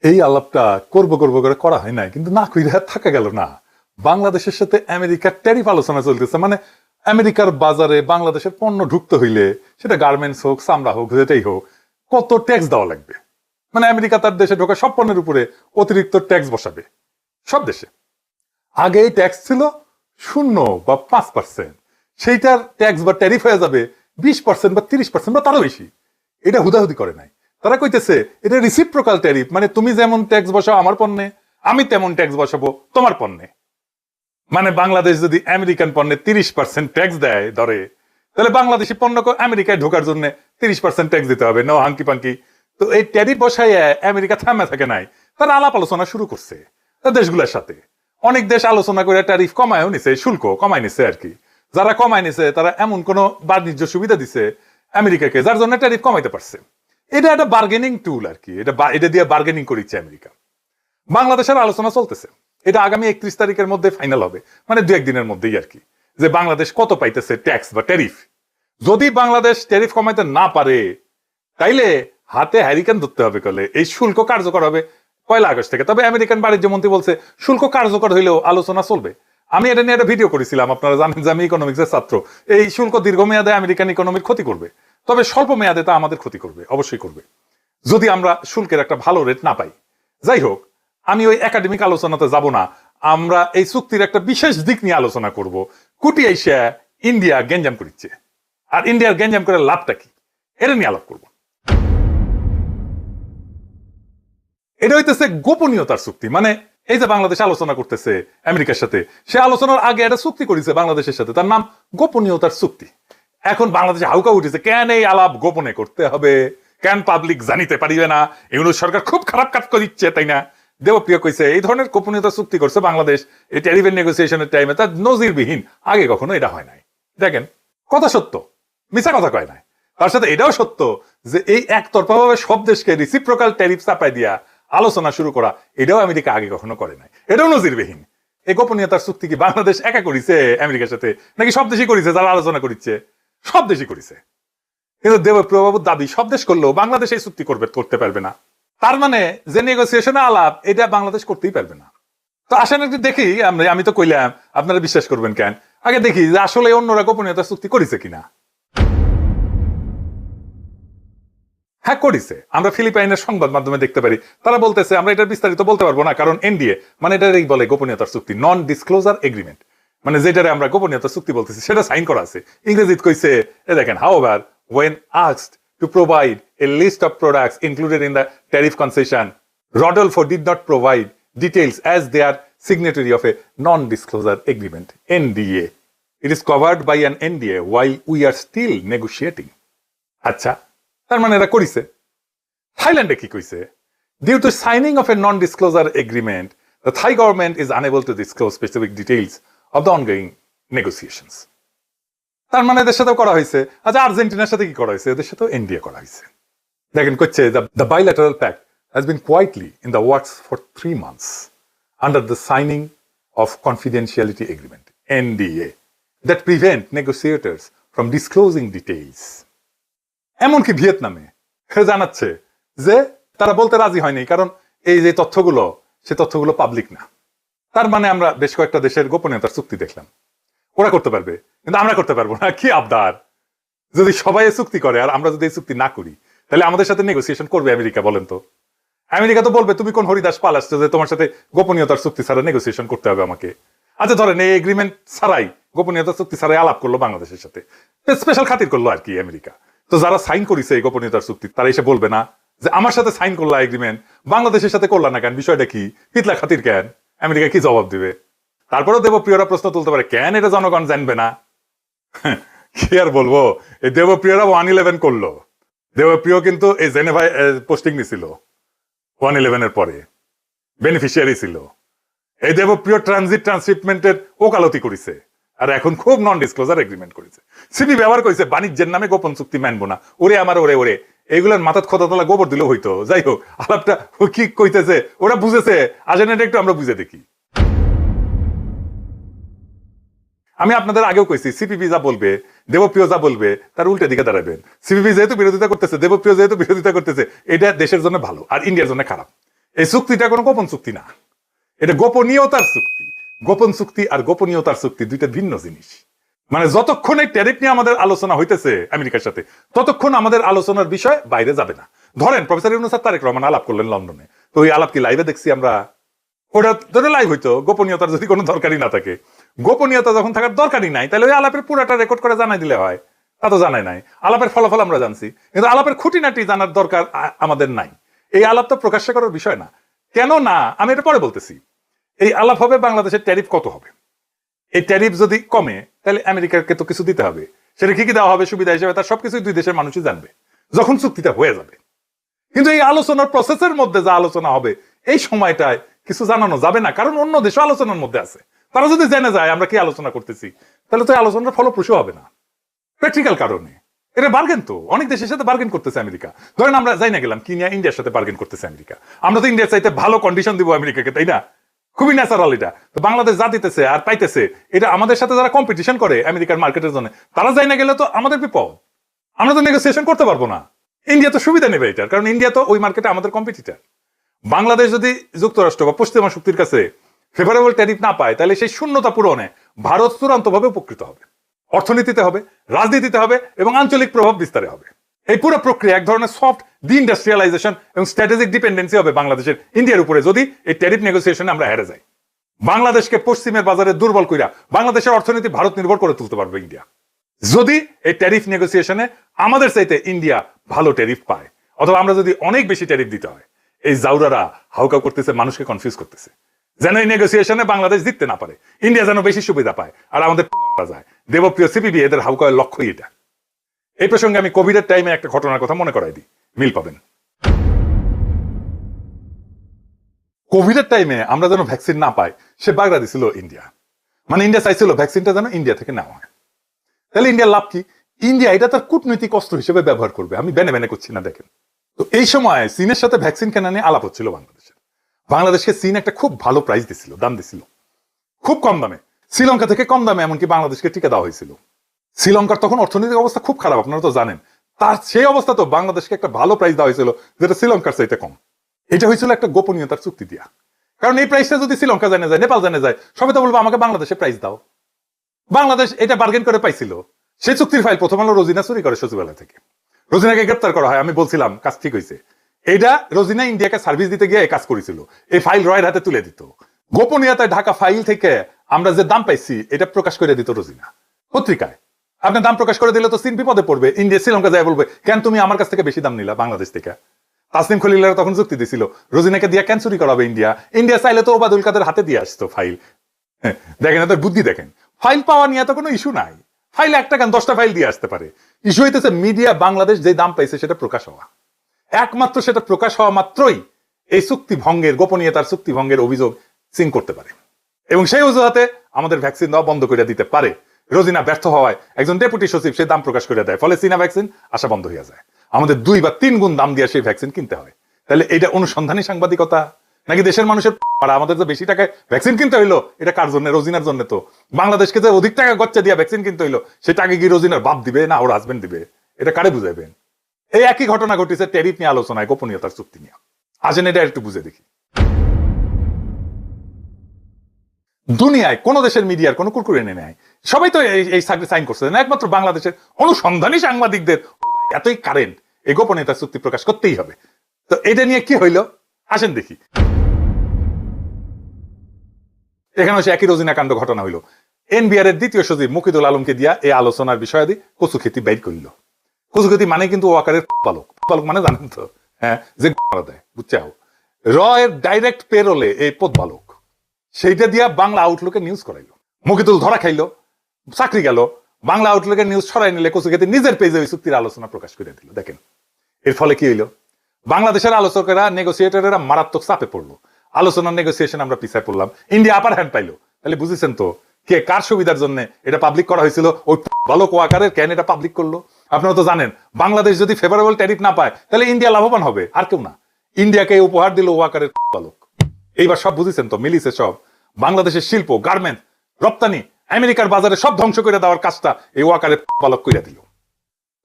এই আলাপটা করবো করবো করে করা হয় নাই, কিন্তু না কইরা থাকা গেল না। বাংলাদেশের সাথে আমেরিকার ট্যারিফ আলোচনা চলতেছে, মানে আমেরিকার বাজারে বাংলাদেশের পণ্য ঢুকতে হইলে সেটা গার্মেন্টস হোক, চামড়া হোক, যেটাই হোক, কত ট্যাক্স দেওয়া লাগবে। মানে আমেরিকা তার দেশে ঢোকা সব পণ্যের উপরে অতিরিক্ত ট্যাক্স বসাবে সব দেশে। আগে এই ট্যাক্স ছিল 0 বা 5%, সেইটার ট্যাক্স বা ট্যারিফ হয়ে যাবে 20% বা 30% বা তারও বেশি। এটা হুদাহুদি করে নাই, তারা কইতেছে এটা রিসিপ্রোকাল ট্যারিফ, মানে তুমি যেমন ট্যাক্স বসাও আমার পণ্যে, আমি তেমন ট্যাক্স বসাবো তোমার পণ্যে। মানে বাংলাদেশ যদি আমেরিকান পণ্যে 30% ট্যাক্স দেয় ধরে, তাহলে বাংলাদেশি পণ্য আমেরিকায় ঢোকার জন্য 30% ট্যাক্স দিতে হবে, নো হাঙ্কি পাঙ্কি। তো এই ট্যারিফ বসায় আমেরিকা থামে থাকে নাই, তারা আলাপ আলোচনা শুরু করছে দেশগুলোর সাথে। অনেক দেশ আলোচনা করে ট্যারিফ কমায়ও নিছে, শুল্ক কমায় নিছে আর কি। যারা কমায় নিছে তারা এমন কোন বাণিজ্য সুবিধা দিছে আমেরিকাকে যার জন্য ট্যারিফ কমাইতে পারছে। এটা একটা বার্গেনিং টুল আর কি, এটা দিয়ে বার্গেনিং করিচ্ছে আমেরিকা। বাংলাদেশের আলোচনা চলতেছে, এটা আগামী 31 তারিখের মধ্যে ফাইনাল হবে, মানে 2-1 দিনের মধ্যেই আর কি, যে বাংলাদেশ কত পাইতেছে ট্যাক্স বা ট্যারিফ। যদি বাংলাদেশ ট্যারিফ কমাইতে না পারে, তাইলে হাতে হ্যারিকেন ধরতে হবে, কলে এই শুল্ক কার্যকর হবে 1 আগস্ট থেকে। তবে আমেরিকান বাণিজ্য মন্ত্রী বলছে শুল্ক কার্যকর হইলেও আলোচনা চলবে। আমি এটা নিয়ে একটা ভিডিও করেছিলাম, আপনারা জানেন যে আমি ইকোনমিক্সের ছাত্র। এই শুল্ক দীর্ঘমেয়াদে আমেরিকান ইকোনমির ক্ষতি করবে, তবে স্বল্প মেয়াদে তা আমাদের ক্ষতি করবে, অবশ্যই করবে, যদি আমরা শুল্কের একটা ভালো রেট না পাই। যাই হোক, আমি ওই একাডেমিক আলোচনাতে যাব না। আমরা এই চুক্তির একটা বিশেষ দিক নিয়ে আলোচনা করব। কুটি এশিয়া ইন্ডিয়া গ্যাঞ্জাম করিচ্ছে, আর ইন্ডিয়ার গ্যাঞ্জাম করে লাভটা কি, এটা নিয়ে আলাপ করব। এটা হইতেছে গোপনীয়তার চুক্তি। মানে এই যে বাংলাদেশ আলোচনা করতেছে আমেরিকার সাথে, সে আলোচনার আগে একটা চুক্তি করেছে বাংলাদেশের সাথে, তার নাম গোপনীয়তার চুক্তি। এখন বাংলাদেশে হাউকা উঠেছে, কেন এই আলাপ গোপনে করতে হবে, কেন পাবলিক জানিতে পারিবে না, ইউনুস সরকার খুব খারাপ কাজ করিচ্ছে, তাই না? দেবপ্রিয় কইছে এই ধরনের গোপনীয়তা চুক্তি করছে বাংলাদেশ এই ট্যারিফের নেগোসিয়েশনের টাইমে, তার নজিরবিহীন, আগে কখনো এটা হয় নাই। দেখেন, কথা সত্য, মিছা কথা কয় নাই। তার সাথে এটাও সত্য যে এই একতরফা ভাবে সব দেশকে রিসিপ্রোকাল ট্যারিফ চাপাই দিয়া আলোচনা শুরু করা, এটাও আমেরিকা আগে কখনো করে নাই, এটাও নজিরবিহীন। এই গোপনীয়তার চুক্তি কি বাংলাদেশ একা করিছে আমেরিকার সাথে, নাকি সব দেশই করিছে? যারা আলোচনা করিচ্ছে সব দেশই করিছে, কিন্তু দেবপ্রিয় বাবুর দাবি সব দেশ করলেও বাংলাদেশ এই চুক্তি করতে পারবে না। তার মানে যে নেগোসিয়েশন আলাপ, এটা বাংলাদেশ করতেই পারবে না। তো আসেন একটু দেখি, আমি তো কইলাম, আপনারা বিশ্বাস করবেন কেন, আগে দেখি যে আসলে অন্যরা গোপনীয়তা চুক্তি করেছে কিনা। হ্যাঁ করেছে, আমরা ফিলিপাইনের সংবাদ মাধ্যমে দেখতে পারি, তারা বলতেছে আমরা এটা বিস্তারিত বলতে পারবো না, কারণ এনডিএ, মানে এটাই বলে গোপনীয়তার চুক্তি, নন ডিসক্লোজার এগ্রিমেন্ট, মানে যেটারে আমরা গোপনীয়তার চুক্তি বলতেছি সেটা সাইন করা আছে। ইংরেজিতে কইছে, এ দেখেন, however when asked to provide a list of products included in the tariff concession, Rodolfo did not provide details as they are signatory of a non-disclosure agreement, NDA. It is covered by an NDA while we are still negotiating. আচ্ছা, তার মানে এরা করিছে। থাইল্যান্ডে কি কইছে? Due to signing of a non-disclosure agreement, the Thai government is unable to disclose specific details of the ongoing negotiations. তার মানে এদের সাথেও করা হয়েছে। আচ্ছা, আর্জেন্টিনার সাথে কি করা হয়েছে? এদের সাথেও এনডিএ করা হয়েছে। দেখেন কইছে, the bilateral pact has been quietly in the works for 3 months under the signing of confidentiality agreement, NDA, that prevent negotiators from disclosing details. এমনকি ভিয়েতনামে জানাচ্ছে যে তারা বলতে রাজি হয়নি, কারণ এই যে তথ্যগুলো, সে তথ্যগুলো পাবলিক না। তার মানে আমরা বেশ কয়েকটা দেশের গোপনীয়তার চুক্তি দেখলাম, ওরা করতে পারবে কিন্তু আমরা করতে পারবো না। কি আবদার! যদি সবাই চুক্তি করে আর আমরা যদি এই চুক্তি না করি, তাহলে আমাদের সাথে নেগোসিয়েশন করবে আমেরিকা? বলেন তো। আমেরিকা তো বলবে তুমি কোন হরিদাস পাল আসছো যে তোমার সাথে গোপনীয়তার চুক্তি ছাড়া নেগোসিয়েশন করতে হবে আমাকে। আচ্ছা ধরেন এই এগ্রিমেন্ট ছাড়াই, গোপনীয়তার চুক্তি ছাড়াই আলাপ করলো বাংলাদেশের সাথে, স্পেশাল খাতির করলো আর কি আমেরিকা। তো যারা সাইন করেছে এই গোপনীয়তার চুক্তি, তারা এসে বলবে না যে আমার সাথে সাইন করলা এগ্রিমেন্ট, বাংলাদেশের সাথে করলা না কেন, বিষয়টা কি, পিতলা খাতির কেন? আমেরিকা কি জবাব দিবে? তারপরেও দেবপ্রিয়রা প্রশ্ন তুলতে পারে, কেন এটা জনগণ জানবে না? কি আর বলবো, এই দেবপ্রিয়রা 111 করলো। দেবপ্রিয় কিন্তু এই জেনেভায় পোস্টিং নিছিল 111 এর পরে, বেনিফিশিয়ারি ছিল। এই দেবপ্রিয় ট্রানজিট ট্রান্সশিপমেন্টের ওকালতি করেছে, আর এখন খুব নন ডিসক্লোজার এগ্রিমেন্ট করেছে। সিপি ব্যবহার করেছে বাণিজ্যের নামে গোপন চুক্তি মানবো না, ওরে আমার ওরে ওরে, এইগুলোর মাথাত খততলা গোবর দিলেও হইতো। যাই হোক, আলাপটা কি কইতেছে ওরা বুঝেছে, আসেন এটা একটু আমরা বুঝে দেখি। আমি আপনাদের আগেও কইছি, সিপিপি যা বলবে, দেবপ্রিয় যা বলবে, তার উল্টে দিকে দাঁড়াবেন। সিপিপি যেহেতু বিরোধিতা করতেছে, দেবপ্রিয় যেহেতু বিরোধিতা করতেছে, এটা দেশের জন্য ভালো আর ইন্ডিয়ার জন্য খারাপ। এই চুক্তিটা কোনো গোপন চুক্তি না, এটা গোপনীয়তার চুক্তি। গোপন চুক্তি আর গোপনীয়তার চুক্তি দুইটা ভিন্ন জিনিস। মানে যতক্ষণ এই ট্যারিফ নিয়ে আমাদের আলোচনা হইতেছে আমেরিকার সাথে, ততক্ষণ আমাদের আলোচনার বিষয় বাইরে যাবে না। ধরেন প্রফেসর ইউনূস আর তারেক রহমান আলাপ করলেন লন্ডনে, তো ওই আলাপ কি লাইভে দেখছি আমরা? ওটা ধরে লাইভ হইতো, গোপনীয়তার যদি কোনো দরকারই না থাকে। গোপনীয়তা যখন থাকার দরকারই নাই, তাহলে ওই আলাপের পুরাটা রেকর্ড করে জানাই দিলে হয়। তা তো জানাই নাই, আলাপের ফলাফল আমরা জানছি, কিন্তু আলাপের খুঁটিনাটি জানার দরকার আমাদের নাই। এই আলাপ তো প্রকাশ্য করার বিষয় না। কেন না, আমি এটা পরে বলতেছি। এই আলাপ হবে বাংলাদেশের ট্যারিফ কত হবে। এই ট্যারিফ যদি কমে, তাহলে আমেরিকাকে তো কিছু দিতে হবে। সেটা কি কি দেওয়া হবে সুবিধা হিসেবে, তার সবকিছুই দুই দেশের মানুষই জানবে যখন চুক্তিটা হয়ে যাবে। কিন্তু এই আলোচনার প্রসেসের মধ্যে যা আলোচনা হবে, এই সময়টায় কিছু জানানো যাবে না, কারণ অন্য দেশ আলোচনার মধ্যে আছে। তারা যদি জেনে যায় আমরা কি আলোচনা করতেছি, তাহলে তো এই আলোচনাটা ফলপ্রসূ হবে না। প্র্যাকটিক্যাল কারণে এটা বার্গেন, তো অনেক দেশের সাথে বার্গেন করতেছে আমেরিকা। ধরেন আমরা যাই না গেলাম কিনিয়া, ইন্ডিয়ার সাথে বার্গেন করতেছে আমেরিকা। আমরা তো ইন্ডিয়ার চাইতে ভালো কন্ডিশন দিব আমেরিকাকে, তাই না? খুবই ন্যাচারাল এটা। তো বাংলাদেশ যা দিতেছে আর পাইতেছে, এটা আমাদের সাথে যারা কম্পিটিশন করে আমেরিকার মার্কেটের জন্য, তারা যাই না গেলে তো আমাদের বিপদ। আমরা তো নেগোসিয়েশন করতে পারবো না। ইন্ডিয়া তো সুবিধা নেবে এটার, কারণ ইন্ডিয়া তো ওই মার্কেটে আমাদের কম্পিটিটর। বাংলাদেশ যদি যুক্তরাষ্ট্র বা পশ্চিমা শক্তির কাছে ফেভারেবল ট্যারিফ না পায়, তাহলে সেই শূন্যতা পূরণে ভারত চূড়ান্তভাবে উপকৃত হবে। অর্থনীতিতে হবে, রাজনীতিতে হবে, এবং আঞ্চলিক প্রভাব বিস্তারে হবে। এই পুরো প্রক্রিয়া এক ধরনের সফট ডি ইন্ডাস্ট্রিয়ালাইজেশন এবং স্ট্র্যাটেজিক ডিপেন্ডেন্সি হবে বাংলাদেশের ইন্ডিয়ার উপরে, যদি এই ট্যারিফ নেগোসিয়েশনে আমরা হেরে যাই। বাংলাদেশকে পশ্চিমের বাজারে দুর্বল কইরা বাংলাদেশের অর্থনীতি ভারত নির্ভর করে তুলতে পারবে ইন্ডিয়া, যদি এই ট্যারিফ নেগোসিয়েশনে আমাদের চাইতে ইন্ডিয়া ভালো ট্যারিফ পায়। অথবা আমরা যদি অনেক বেশি ট্যারিফ দিতে হয়, এই জাউরারা হাউকাউ করতেছে, মানুষকে কনফিউজ করতেছে, যেন এই নেগোসিয়েশনে বাংলাদেশ জিততে না পারে, ইন্ডিয়া যেন বেশি সুবিধা পায় আর আমাদের যায়। দেবপ্রিয় সিপিবি এদের হাউকাউয়ের লক্ষ্যই এটা। এই প্রসঙ্গে আমি কোভিডের টাইমে একটা ঘটনার কথা মনে করাই দিই, মিল পাবেন। কোভিডের টাইমে আমরা যেন ভ্যাকসিন না পাই, সে বাগড়া দিছিল ইন্ডিয়া। মানে ইন্ডিয়া চাইছিল ভ্যাকসিনটা যেন ইন্ডিয়া থেকে নেওয়া হয়। তাহলে ইন্ডিয়ার লাভ কি? ইন্ডিয়া এটা তার কূটনৈতিক অস্ত্র হিসেবে ব্যবহার করবে। আমি বেনে বেনে করছি না, দেখেন। তো এই সময় চীনের সাথে ভ্যাকসিন কেনা নিয়ে আলাপ হচ্ছিল বাংলাদেশের। বাংলাদেশকে চীন একটা খুব ভালো প্রাইস দিছিল, দাম দিছিল, খুব কম দামে, শ্রীলঙ্কা থেকে কম দামে, এমনকি বাংলাদেশকে টিকা দেওয়া হয়েছিল। শ্রীলঙ্কার তখন অর্থনৈতিক অবস্থা খুব খারাপ, আপনারা তো জানেন। তার সেই অবস্থা তো বাংলাদেশকে একটা ভালো প্রাইস দেওয়া হয়েছিল, যেটা শ্রীলঙ্কার চাইতে কম। এটা হয়েছিল একটা গোপনীয়তার চুক্তি দিয়া। কারণ এই প্রাইসটা যদি শ্রীলঙ্কা জানে যায়, নেপাল জানে যায়, সবাই তো বলবো আমাকে বাংলাদেশে প্রাইস দাও। বাংলাদেশ এটা বার্গেন করে পাইছিল। সেই চুক্তির ফাইল প্রথম আলো রোজিনা চুরি করে সচিবালয় থেকে। রোজিনাকে গ্রেপ্তার করা হয়। আমি বলছিলাম কাজ ঠিক হয়েছে। এটা রোজিনা ইন্ডিয়াকে সার্ভিস দিতে গিয়ে কাজ করেছিল। এই ফাইল রয়ের হাতে তুলে দিত। গোপনীয়তায় ঢাকা ফাইল থেকে আমরা যে দাম পাইছি এটা প্রকাশ করে দিত রোজিনা পত্রিকায়। আপনার দাম প্রকাশ করে দিলে তো চীন বিপদে পড়বে। ইন্ডিয়া শ্রীলঙ্কা যায় বলবে, কেন তুমি আমার কাছ থেকে বেশি দাম নিলা বাংলাদেশ থেকে? তাসনিম খলিলার তখন যুক্তি দিছিল, রোজিনাকে দিয়ে কেন চুরি করাবে ইন্ডিয়া? ইন্ডিয়া চাইলে তো ওবায়দুল কাদের হাতে দিয়ে আসতো ফাইল। দেখেন এদের বুদ্ধি দেখেন। ফাইল পাওয়া নিয়ে তো কোনো ইস্যু নাই। ফাইল একটা কেন 10টা ফাইল দিয়ে আসতে পারে। ইস্যু হইতেছে মিডিয়া বাংলাদেশ যে দাম পাইছে সেটা প্রকাশ হওয়া। একমাত্র সেটা প্রকাশ হওয়া মাত্রই এই চুক্তি ভঙ্গের, গোপনীয়তার চুক্তি ভঙ্গের অভিযোগ চীন করতে পারে, এবং সেই অজুহাতে আমাদের ভ্যাকসিন দেওয়া বন্ধ করে দিতে পারে। রোজিনা ব্যর্থ হওয়ায় একজন ডেপুটি সচিব সেই দাম প্রকাশ করে দেয়, ফলে চীনা ভ্যাকসিন আসা বন্ধ হয়ে যায়। আমাদের 2 বা 3 গুণ দাম দিয়ে সেই ভ্যাকসিন কিনতে হয়। তাহলে এটা অনুসন্ধানী সাংবাদিকতা নাকি দেশের মানুষের? আমাদের যে বেশি টাকায় ভ্যাকসিন কিনতে হইলো, এটা কার জন্য? রোজিনার জন্য। তো বাংলাদেশকে যে অধিক টাকা গচ্চা দিয়ে ভ্যাকসিন কিনতে হইলো, সেটা আগে কি রোজিনার বাপ দিবে না ওর হাজবেন্ড দিবে? এটা কারে বুঝাইবেন? এই একই ঘটনা ঘটেছে ট্যারিফ নিয়ে আলোচনায়, গোপনীয়তার চুক্তি নিয়ে। আসেন এটা একটু বুঝে দেখি। দুনিয়ায় কোন দেশের মিডিয়ার কোন কুরকুরে এনে নেয়? সবাই তো এই সাইন করছে না, একমাত্র বাংলাদেশের অনুসন্ধানী সাংবাদিকদের এতই কারেন্ট, এই গোপনীয়তার চুক্তি প্রকাশ করতেই হবে। তো এটা নিয়ে কি হইল আসেন দেখি। এখানে সে একই রোজিনা কাণ্ড ঘটনা হইল। এনবিআর এর দ্বিতীয় সচিব মুকিদুল আলমকে দিয়া এই আলোচনার বিষয়াদি কচুক্ষেতি বাইর করিল। কচুক্ষেতি মানে কিন্তু ওয়াকারের বালক। বালক মানে জানেন তো, হ্যাঁ, যে দেয়, বুঝছে? র এর ডাইরেক্ট পেরোলে এই পদ বালক, সেইটা দিয়া বাংলা আউটলুকে নিউজ করাইলো। মুকিদুল ধরা খাইলো, চাকরি গেল। বাংলা আউটলুকের নিউজ ছড়াই নিলে কচুক্ষেতি নিজের পেজে ওই চুক্তির আলোচনা প্রকাশ করে দিল। দেখেন এর ফলে কি হইলো? বাংলাদেশের আলোচকেরা, নেগোসিয়েটরেরা মারাত্মক চাপে পড়লো। আলোচনার নেগোসিয়েশন আমরা পিছায় পড়লাম। ইন্ডিয়া আপার হ্যান্ড পাইলো। তাহলে বুঝেছেন তো কে কার সুবিধার জন্য এটা পাবলিক করা হয়েছিল? ওই বালক ওয়াকারের কেন এটা পাবলিক করলো? আপনারা তো জানেন বাংলাদেশ যদি ফেভারেবল ট্যারিফ না পায়, তাহলে ইন্ডিয়া লাভবান হবে, আর কেউ না। ইন্ডিয়াকে উপহার দিল ওয়াকারের বালক। এইবার সব বুঝেছেন তো, মিলিছে সব। বাংলাদেশের শিল্প, গার্মেন্ট, রপ্তানি আমেরিকার বাজারে সব ধ্বংস করে দেওয়ার কাজটা এই ওয়াকারের বালক করে দিল।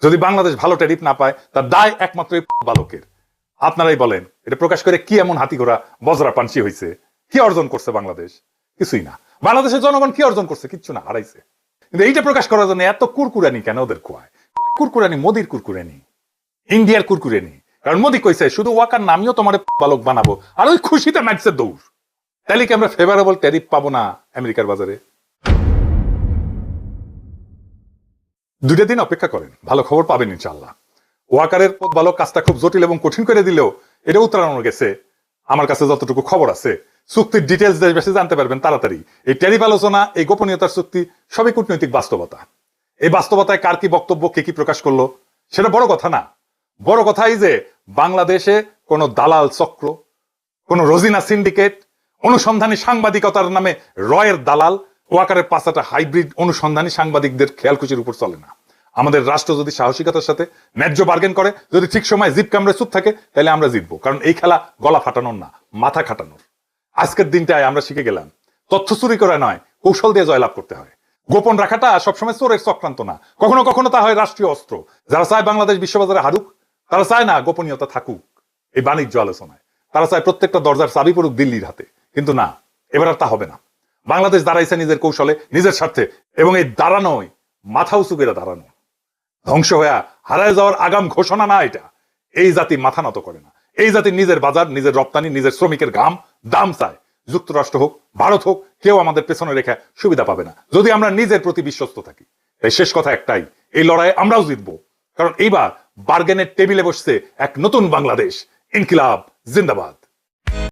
যদি বাংলাদেশ ভালো ট্যারিফ না পায়, তার দায় একমাত্র এই বালকের। আপনারাই বলেন এটা প্রকাশ করে কি এমন হাতি ঘোড়া বজরা পানসি হয়েছে? কি অর্জন করছে বাংলাদেশ? কিছুই না। বাংলাদেশের জনগণ কি অর্জন করছে? কিচ্ছু না, হারাইছে। কিন্তু এইটা প্রকাশ করার জন্য এত কুরকুরানি কেন ওদের খোয়ায়? কুরকুরানি মোদির কুরকুরানি, ইন্ডিয়ার কুরকুরানি। কারণ মোদি কইছে শুধু ওয়াকার নামিও তোমার বালক বানাবো, আর ওই খুশিতে ম্যাচের দৌড়। তাহলে কি আমরা ফেভারেবল ট্যারিফ পাবো না আমেরিকার বাজারে? 2 দিন অপেক্ষা করেন, ভালো খবর পাবেন ইনশাআল্লাহ। ওয়াকারের বালক কাজটা খুব জটিল এবং কঠিন করে দিলেও এটা উত্তরানো গেছে। আমার কাছে যতটুকু খবর আছে, চুক্তির ডিটেলস দেশ বেশি জানতে পারবেন তাড়াতাড়ি। এই ট্যারিফ আলোচনা, এই গোপনীয়তার চুক্তি সবই কূটনৈতিক বাস্তবতা। এই বাস্তবতায় কার কি বক্তব্য, কে কি প্রকাশ করলো সেটা বড় কথা না। বড় কথা এই যে বাংলাদেশে কোন দালাল চক্র, কোন রোজিনা সিন্ডিকেট, অনুসন্ধানী সাংবাদিকতার নামে রয়ের দালাল, ওয়াকারের পাঁচাটা হাইব্রিড অনুসন্ধানী সাংবাদিকদের খেয়ালখুশির উপর চলে না। আমাদের রাষ্ট্র যদি সাহসিকতার সাথে ন্যায্য বার্গেন করে, যদি ঠিক সময় জিপ কামড়ে চুপ থাকে, তাহলে আমরা জিতবো। কারণ এই খেলা গলা ফাটানোর না, মাথা খাটানোর। আজকের দিনটায় আমরা শিখে গেলাম তথ্য চুরি করে নয়, কৌশল দিয়ে জয়লাভ করতে হয়। গোপন রাখাটা সবসময় চোরের চক্রান্ত না, কখনো কখনো তা হয় রাষ্ট্রীয় অস্ত্র। যারা চায় বাংলাদেশ বিশ্ববাজারে হারুক, তারা চায় না গোপনীয়তা থাকুক এই বাণিজ্য আলোচনায়। তারা চায় প্রত্যেকটা দরজার চাবি পড়ুক দিল্লির হাতে। কিন্তু না, এবার আর তা হবে না। বাংলাদেশ দাঁড়াইছে নিজের কৌশলে, নিজের স্বার্থে, এবং এই দাঁড়ানোই মাথা উঁচু করে দাঁড়ানো। ধ্বংস হয়ে হারায় যাওয়ার আগাম ঘোষণা না এটা। এই জাতি মাথা নত করে না। এই জাতি নিজের বাজার, নিজের রপ্তানি, নিজের শ্রমিকের ঘাম দাম চায়। যুক্তরাষ্ট্র হোক, ভারত হোক, কেউ আমাদের পেছনে রেখে সুবিধা পাবে না যদি আমরা নিজের প্রতি বিশ্বস্ত থাকি। তাই শেষ কথা একটাই, এই লড়াইয়ে আমরাও জিতবো। কারণ এইবার বার্গেনের টেবিলে বসছে এক নতুন বাংলাদেশ। ইনকিলাব জিন্দাবাদ।